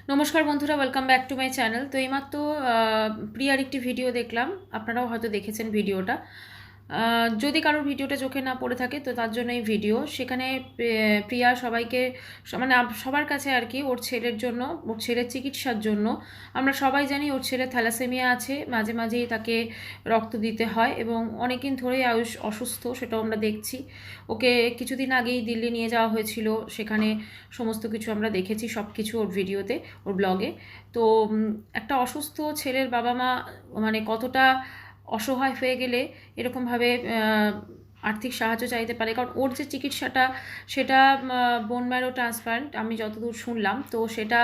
নমস্কার বন্ধুরা, welcome back to my channel. তো এইমাত্র প্রিয়ার একটি ভিডিও দেখলাম, আপনারাও হয়তো দেখেছেন ভিডিওটা। যদি কারোর ভিডিওটা চোখে না পড়ে থাকে তো তার জন্য এই ভিডিও। সেখানে প্রিয়া সবাইকে মানে সবার কাছে আর কি ওর ছেলের জন্য, ওর ছেলের চিকিৎসার জন্য, আমরা সবাই জানি ওর ছেলে থ্যালাসেমিয়া আছে, মাঝে মাঝেই তাকে রক্ত দিতে হয় এবং অনেকদিন ধরেই আয়ুষ অসুস্থ, সেটাও আমরা দেখছি। ওকে কিছুদিন আগেই দিল্লি নিয়ে যাওয়া হয়েছিল, সেখানে সমস্ত কিছু আমরা দেখেছি, সব কিছু ওর ভিডিওতে, ওর ব্লগে। তো একটা অসুস্থ ছেলের বাবা মা মানে কতটা অসহায় হয়ে গেলে এরকমভাবে আর্থিক সাহায্য চাইতে পারে, কারণ ওর যে চিকিৎসাটা সেটা বোন ম্যারো ট্রান্সপ্লান্ট, আমি যতদূর শুনলাম তো সেটা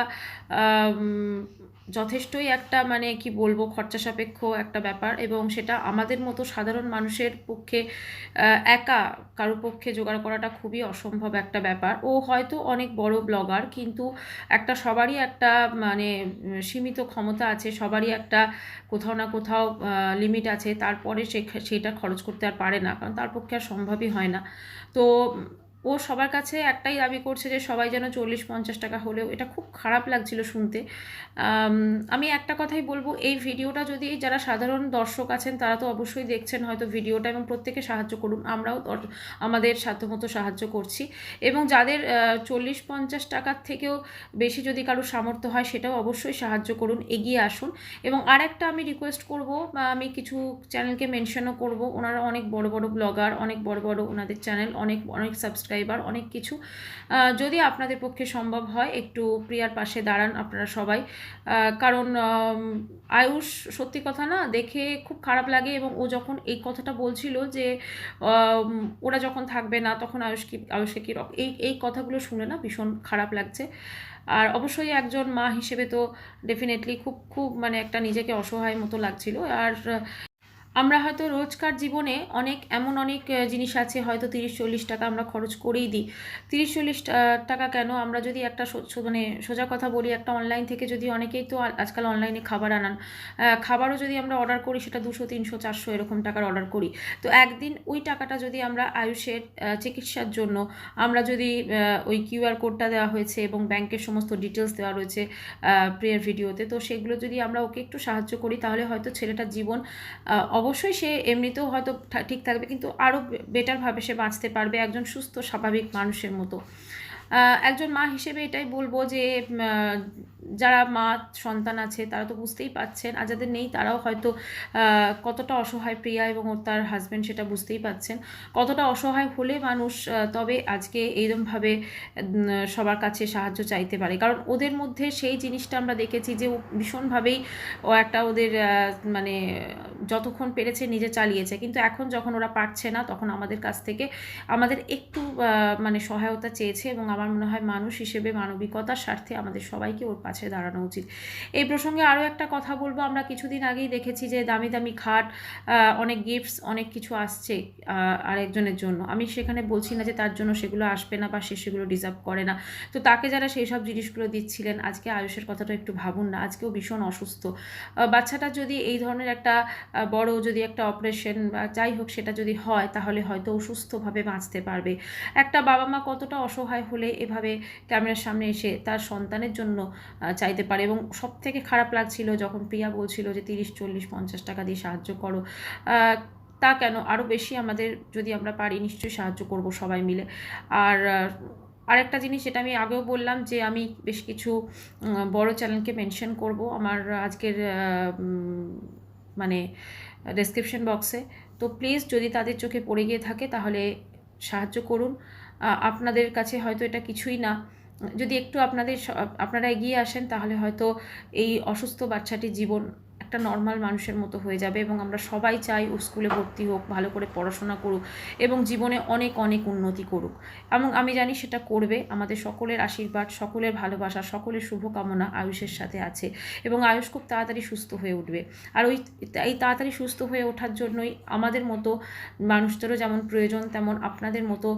যথেষ্টই একটা মানে কি বলবো খরচা সাপেক্ষ একটা ব্যাপার, এবং সেটা আমাদের মতো সাধারণ মানুষের পক্ষে একা কারোর পক্ষে জোগাড় করাটা খুবই অসম্ভব একটা ব্যাপার। ও হয়তো অনেক বড় ব্লগার, কিন্তু একটা সবারই একটা মানে সীমিত ক্ষমতা আছে, সবারই একটা কোথাও না কোথাও লিমিট আছে, তারপরে সেটা খরচ করতে আর পারে না, কারণ তার পক্ষে আর সম্ভবই হয় না। তো ও সবার কাছে একটাই দাবি করছে যে সবাই যেন 40-50 টাকা হলেও, এটা খুব খারাপ লাগছিল শুনতে। আমি একটা কথাই বলবো, এই ভিডিওটা যদি যারা সাধারণ দর্শক আছেন তারা তো অবশ্যই দেখছেন হয়তো ভিডিওটা, এবং প্রত্যেকে সাহায্য করুন, আমরাও আমাদের সাধ্যমতো সাহায্য করছি। এবং যাদের 40-50 টাকার থেকেও বেশি যদি কারোর সামর্থ্য হয় সেটাও অবশ্যই সাহায্য করুন, এগিয়ে আসুন। এবং আরেকটা আমি রিকোয়েস্ট করব, বা আমি কিছু চ্যানেলকে মেনশনও করব, ওনারা অনেক বড় বড় ব্লগার, অনেক বড় বড় ওনাদের চ্যানেল, অনেক অনেক সাবস্ক্রাইবার, অনেক কিছু। যদি আপনাদের পক্ষে সম্ভব হয় একটু প্রিয়ার পাশে দাঁড়ান আপনারা সবাই। কারণ আয়ুষ, সত্যি কথা না, দেখে খুব খারাপ লাগে। এবং ও যখন এই কথাটা বলছিল যে ওরা যখন থাকবে না তখন আয়ুষকে কি এই এই কথাগুলো শুনে না ভীষণ খারাপ লাগছে। আর অবশ্যই একজন মা হিসেবে তো ডেফিনেটলি খুব খুব মানে একটা নিজেকে অসহায় মতো লাগছিল। আর আমরা হয়তো রোজকার জীবনে অনেক জিনিস আছে, হয়তো 30-40 টাকা আমরা খরচ করেই দিই। 30-40 টাকা কেন, আমরা যদি একটা মানে সোজা কথা বলি, একটা অনলাইন থেকে যদি, অনেকেই তো আজকাল অনলাইনে খাবার আনান, খাবারও যদি আমরা অর্ডার করি সেটা 200-300-400 এরকম টাকার অর্ডার করি। তো একদিন ওই টাকাটা যদি আমরা আয়ুষের চিকিৎসার জন্য, আমরা যদি ওই কিউআর কোডটা দেওয়া হয়েছে এবং ব্যাংকের সমস্ত ডিটেলস দেওয়া রয়েছে প্রিয়ার ভিডিওতে, তো সেগুলো যদি আমরা ওকে একটু সাহায্য করি তাহলে হয়তো ছেলেটার জীবন অবশ্যই সে এমনিতেও হয়তো ঠিক থাকবে, কিন্তু আরও বেটারভাবে সে বাঁচতে পারবে একজন সুস্থ স্বাভাবিক মানুষের মতো। একজন মা হিসেবে এটাই বলবো যে যারা মা সন্তান আছে তারা তো বুঝতেই পাচ্ছেন, আর যাদের নেই তারাও হয়তো কতটা অসহায় প্রিয়া এবং ওর তার হাজব্যান্ড সেটা বুঝতেই পাচ্ছেন, কতটা অসহায় হলে মানুষ তবে আজকে এইরকমভাবে সবার কাছে সাহায্য চাইতে পারে। কারণ ওদের মধ্যে সেই জিনিসটা আমরা দেখেছি যে ও ভীষণভাবেই ও একটা ওদের মানে যতক্ষণ পেরেছে নিজে চালিয়েছে, কিন্তু এখন যখন ওরা পারছে না তখন আমাদের কাছ থেকে আমাদের একটু মানে সহায়তা চেয়েছে। এবং আমার মনে হয় মানুষ হিসেবে মানবিকতার স্বার্থে আমাদের সবাইকে ওর পাশে দাঁড়ানো উচিত। এই প্রসঙ্গে আরও একটা কথা বলবো, আমরা কিছুদিন আগেই দেখেছি যে দামি দামি খাট, অনেক গিফটস, অনেক কিছু আসছে আরেকজনের জন্য। আমি সেখানে বলছি না যে তার জন্য সেগুলো আসবে না বা সে সেগুলো ডিজার্ভ করে না। তো তাকে যারা সেই সব জিনিসগুলো দিচ্ছিলেন, আজকে আয়ুষের কথাটা একটু ভাবুন না, আজকেও ভীষণ অসুস্থ বাচ্চাটা, যদি এই ধরনের একটা বড় যদি একটা অপারেশন বা যাই হোক সেটা যদি হয় তাহলে হয়তো অসুস্থভাবে বাঁচতে পারবে। একটা বাবা মা কতটা অসহায় হলে এভাবে ক্যামেরার সামনে এসে তার সন্তানের জন্য চাইতে পারে। এবং সব থেকে খারাপ লাগছিল যখন প্রিয়া বলছিল যে 30-40-50 টাকা দিয়ে সাহায্য করো। তা কেন, আরও বেশি আমাদের যদি আমরা পারি নিশ্চয়ই সাহায্য করব সবাই মিলে। আর আরেকটা জিনিস যেটা আমি আগেও বললাম, যে আমি বেশ কিছু বড় চ্যানেলকে মেনশন করব আমার আজকের মানে ডেসক্রিপশন বক্সে। তো প্লিজ যদি তাদের চোখে পড়ে গিয়ে থাকে তাহলে সাহায্য করুন। আপনাদের কাছে হয়তো এটা কিছুই না, যদি একটু আপনারা এগিয়ে আসেন তাহলে হয়তো এই অসুস্থ বাচ্চাটির জীবন একটা নর্মাল মানুষের মতো হয়ে যাবে। এবং আমরা সবাই চাই ও স্কুলে ভর্তি হোক, ভালো করে পড়াশোনা করুক এবং জীবনে অনেক অনেক উন্নতি করুক। এবং আমি জানি সেটা করবে। আমাদের সকলের আশীর্বাদ, সকলের ভালোবাসা, সকলের শুভকামনা আয়ুষের সাথে আছে, এবং আয়ুষ খুব তাড়াতাড়ি সুস্থ হয়ে উঠবে। আর এই তাড়াতাড়ি সুস্থ হয়ে ওঠার জন্যই আমাদের মতো মানুষদেরও যেমন প্রয়োজন, তেমন আপনাদের মতো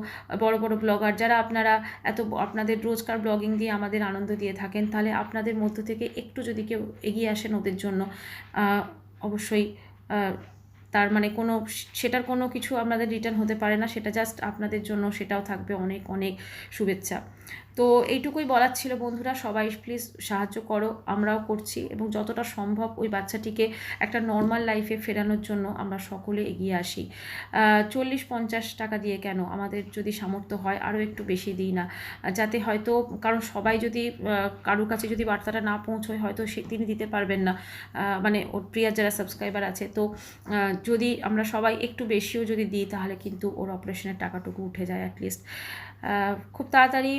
বড় বড় ব্লগার, যারা আপনারা আপনাদের রোজকার ব্লগিং দিয়ে আমাদের আনন্দ দিয়ে থাকেন, তাহলে আপনাদের মধ্য থেকে একটু যদি কেউ এগিয়ে আসেন ওদের জন্য, অবশ্যই তার মানে সেটার কোনো কিছু আমাদের রিটার্ন হতে পারে না, সেটা জাস্ট আপনাদের জন্য সেটাও থাকবে অনেক অনেক শুভেচ্ছা। তো এইটুকুই বলার ছিল বন্ধুরা, সবাই প্লিজ সাহায্য করো, আমরাও করছি এবং যতটা সম্ভব ওই বাচ্চাটিকে একটা নর্মাল লাইফে ফেরানোর জন্য আমরা সকলে এগিয়ে আসি। 40-50 টাকা দিয়ে কেন, আমাদের যদি সামর্থ্য হয় আরও একটু বেশি দিই না, যাতে হয়তো, কারণ সবাই যদি কারোর কাছে যদি বার্তাটা না পৌঁছয় হয়তো তিনি দিতে পারবেন না, মানে ওর প্রিয়ার যারা সাবস্ক্রাইবার আছে। তো যদি আমরা সবাই একটু বেশিও যদি দিই তাহলে কিন্তু ওর অপারেশনের টাকাটুকু উঠে যায় অ্যাটলিস্ট। খুব তাড়াতাড়ি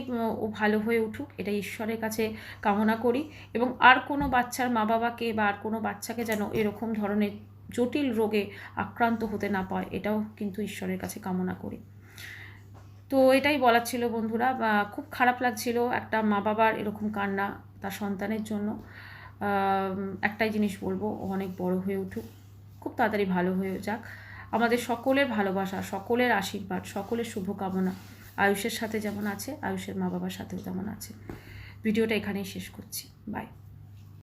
ও ভালো হয়ে উঠুক, এটা ঈশ্বরের কাছে কামনা করি। এবং আর কোনো বাচ্চার মা বাবাকে বা আর কোনো বাচ্চাকে যেন এরকম ধরনের জটিল রোগে আক্রান্ত হতে না পায়, এটাও কিন্তু ঈশ্বরের কাছে কামনা করি। তো এটাই বলার ছিল বন্ধুরা, খুব খারাপ লাগছিল একটা মা বাবার এরকম কান্না তার সন্তানের জন্য। একটাই জিনিস বলবো, ও অনেক বড় হয়ে উঠুক, খুব তাড়াতাড়ি ভালো হয়ে যাক। আমাদের সকলের ভালোবাসা, সকলের আশীর্বাদ, সকলের শুভকামনা আয়ুষের সাথে যেমন আছে, আয়ুষের মা বাবার সাথেও তেমন আছে। ভিডিওটা এখানেই শেষ করছি, বাই।